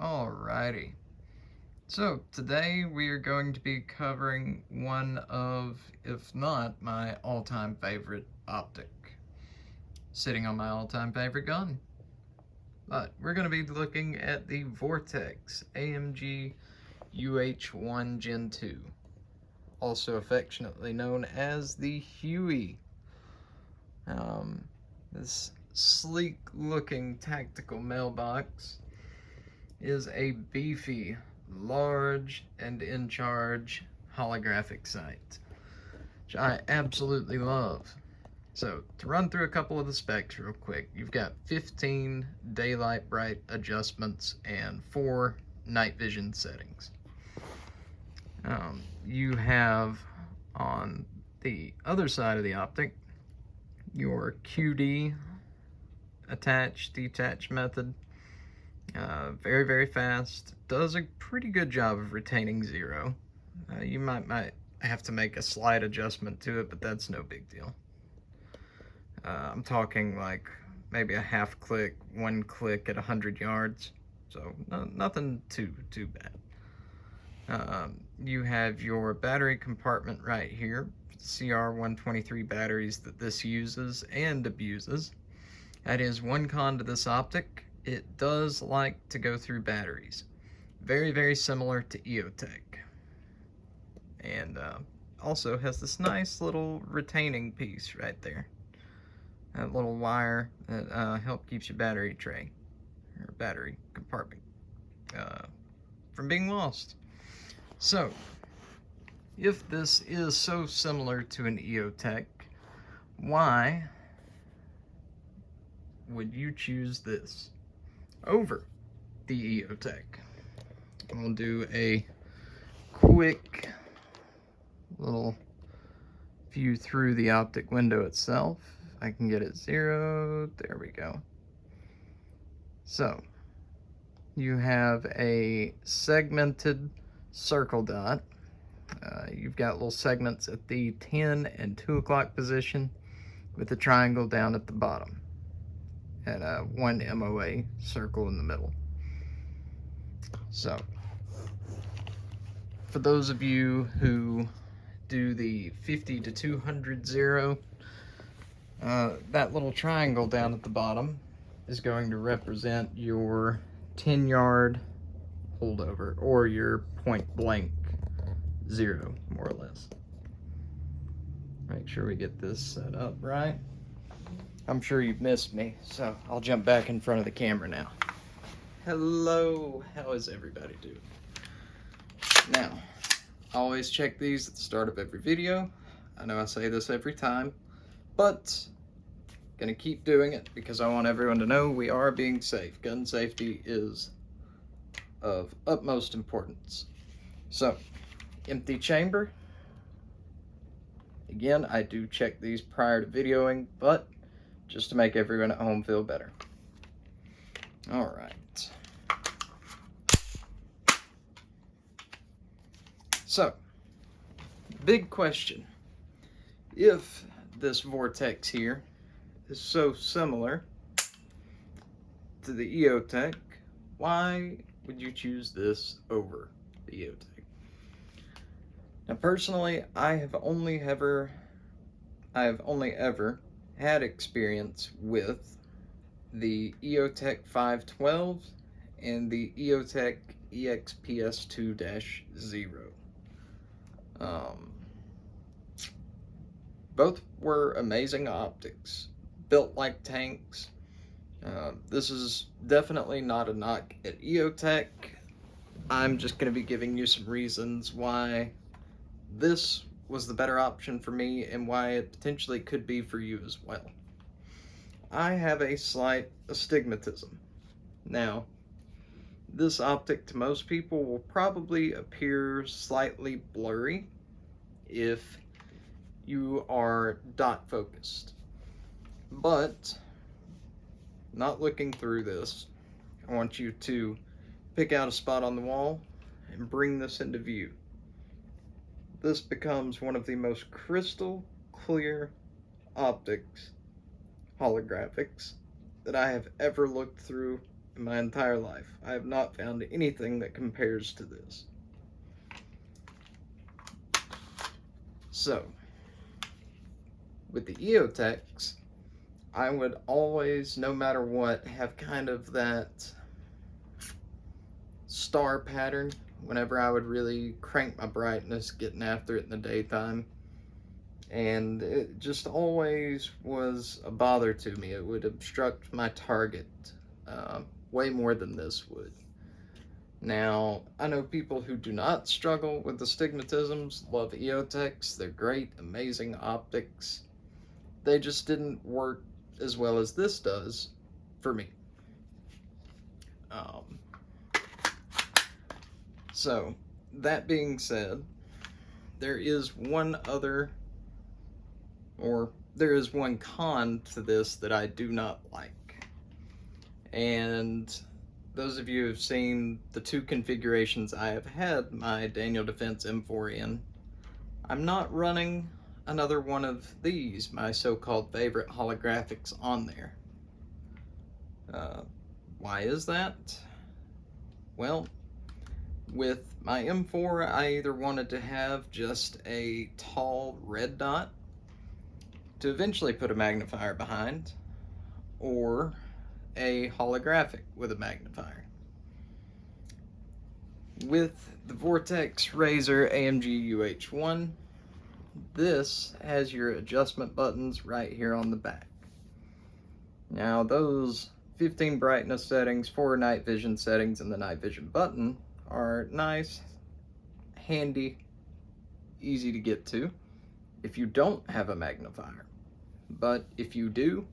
Alrighty. So today we are going to be covering one of, if not my all-time favorite optic, sitting on my all-time favorite gun. But we're going to be looking at the Vortex AMG UH-1 Gen 2, also affectionately known as the HUEY. This sleek-looking tactical mailbox is a beefy, large, and in charge holographic sight, which I absolutely love. So, to run through a couple of the specs real quick, you've got 15 daylight bright adjustments and 4 night vision settings. You have on the other side of the optic your QD attach detach method. Very, very fast. Does a pretty good job of retaining zero. You might have to make a slight adjustment to it, but that's no big deal. I'm talking like maybe a half click, 1 click at 100 yards. So nothing too bad. You have your battery compartment right here. CR123 batteries that this uses and abuses. That is one con to this optic. It does like to go through batteries. Very, very similar to EOTech. And also has this nice little retaining piece right there. That little wire that helps keeps your battery tray, or battery compartment, from being lost. So, if this is so similar to an EOTech, why would you choose this over the EOTech? I'm gonna do a quick little view through the optic window itself. If I can get it zeroed, there we go. So, you have a segmented circle dot. You've got little segments at the 10 and 2 o'clock position with a triangle down at the bottom and a 1 MOA circle in the middle. So, for those of you who do the 50 to 200 zero, that little triangle down at the bottom is going to represent your 10-yard holdover, or your point blank zero, more or less. Make sure we get this set up right. I'm sure you've missed me, so I'll jump back in front of the camera now. Hello, how is everybody doing? Now, I always check these at the start of every video. I know I say this every time, but gonna keep doing it because I want everyone to know we are being safe. Gun safety is of utmost importance. So, empty chamber. Again, I do check these prior to videoing, but just to make everyone at home feel better. All right. So, big question. If this Vortex here is so similar to the EOTech, why would you choose this over the EOTech? Now, personally, I have only ever had experience with the EOTech 512 and the EOTech EXPS2-0. Both were amazing optics, built like tanks. This is definitely not a knock at EOTech. I'm just going to be giving you some reasons why this was the better option for me and why it potentially could be for you as well. I have a slight astigmatism. Now, this optic to most people will probably appear slightly blurry if you are dot focused. But, not looking through this, I want you to pick out a spot on the wall and bring this into view. This becomes one of the most crystal clear optics, holographics, that I have ever looked through in in my entire life. I have not found anything that compares to this. So, with the EOTechs, I would always, no matter what, have kind of that star pattern whenever I would really crank my brightness getting after it in the daytime. And it just always was a bother to me. It would obstruct my target way more than this would. Now, I know people who do not struggle with astigmatisms love EOTechs. They're great, amazing optics. They just didn't work as well as this does for me. So, that being said, there is one con to this that I do not like. And those of you who have seen the two configurations I have had my Daniel Defense M4 in, I'm not running another one of these, my so-called favorite holographics, on there. Why is that? Well, with my M4, I either wanted to have just a tall red dot to eventually put a magnifier behind, or a holographic with a magnifier. With the Vortex Razor AMG UH-1, this has your adjustment buttons right here on the back. Now those 15 brightness settings, 4 night vision settings, and the night vision button are nice, handy, easy to get to if you don't have a magnifier. But if you do,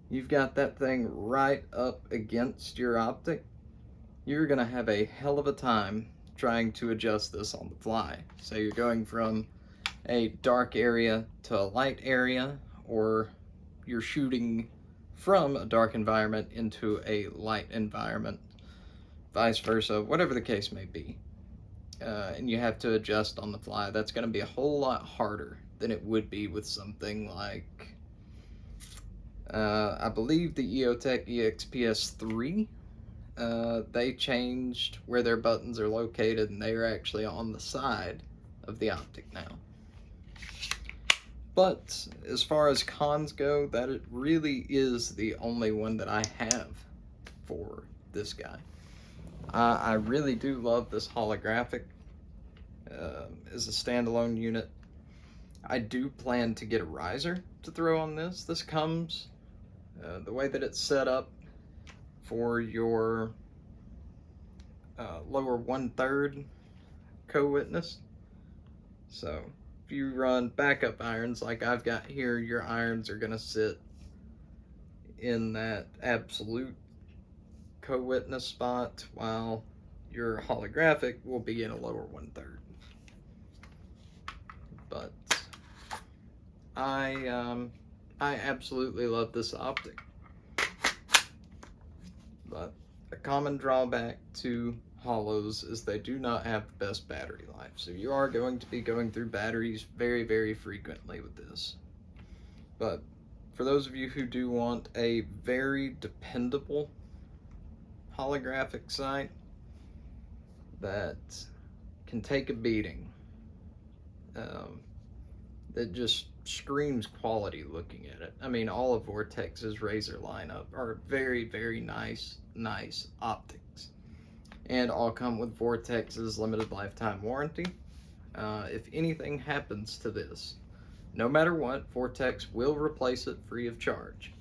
you've got that thing right up against your optic. You're gonna have a hell of a time trying to adjust this on the fly. So you're going from a dark area to a light area, or you're shooting from a dark environment into a light environment, vice versa, whatever the case may be. And you have to adjust on the fly. That's going to be a whole lot harder than it would be with something like, I believe the EOTech EXPS3. They changed where their buttons are located, and they are actually on the side of the optic now. But as far as cons go, that it really is the only one that I have for this guy. I really do love this holographic as a standalone unit. I do plan to get a riser to throw on this. This comes, the way that it's set up for your lower 1/3 co-witness. So if you run backup irons like I've got here, your irons are going to sit in that absolute co-witness spot, while your holographic will be in a lower 1/3. But I absolutely love this optic. But a common drawback to holos is they do not have the best battery life. So you are going to be going through batteries very, very frequently with this. But for those of you who do want a very dependable holographic sight that can take a beating, that just screams quality looking at it. I mean, all of Vortex's Razor lineup are very, very nice optics, and all come with Vortex's limited lifetime warranty. If anything happens to this, no matter what, Vortex will replace it free of charge.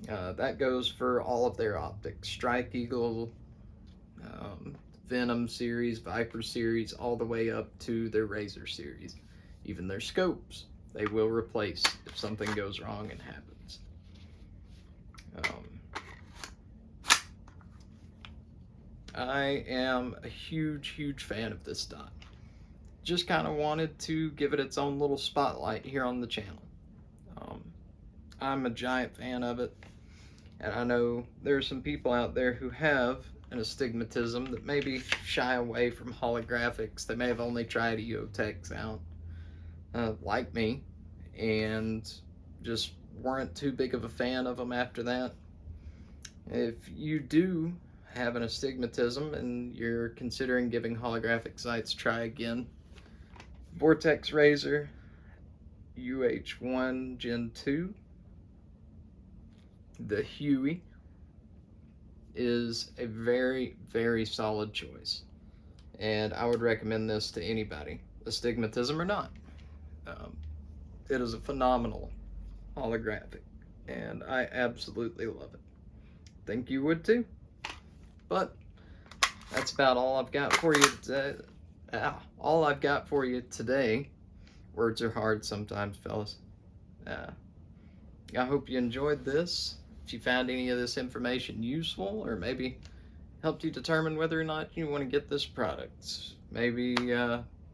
That goes for all of their optics: Strike Eagle, Venom series, Viper series, all the way up to their Razor series. Even their scopes, they will replace if something goes wrong and happens. I am a huge fan of this dot. Just kind of wanted to give it its own little spotlight here on the channel. I'm a giant fan of it, and I know there are some people out there who have an astigmatism that maybe shy away from holographics. They may have only tried EOTechs out, like me, and just weren't too big of a fan of them after that. If you do have an astigmatism and you're considering giving holographic sights, try again. Vortex razor, UH-1 Gen 2, the HUEY is a very, very solid choice. And I would recommend this to anybody, astigmatism or not. It is a phenomenal holographic, and I absolutely love it. Think you would too. But that's about all I've got for you today. All I've got for you today. Words are hard sometimes, fellas. I hope you enjoyed this. If you found any of this information useful, or maybe helped you determine whether or not you want to get this product, maybe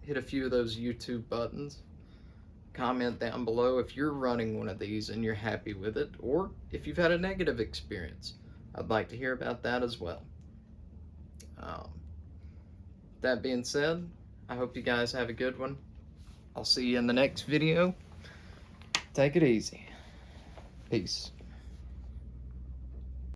hit a few of those YouTube buttons. Comment down below if you're running one of these and you're happy with it, or if you've had a negative experience. I'd like to hear about that as well. That being said, I hope you guys have a good one. I'll see you in the next video. Take it easy. Peace.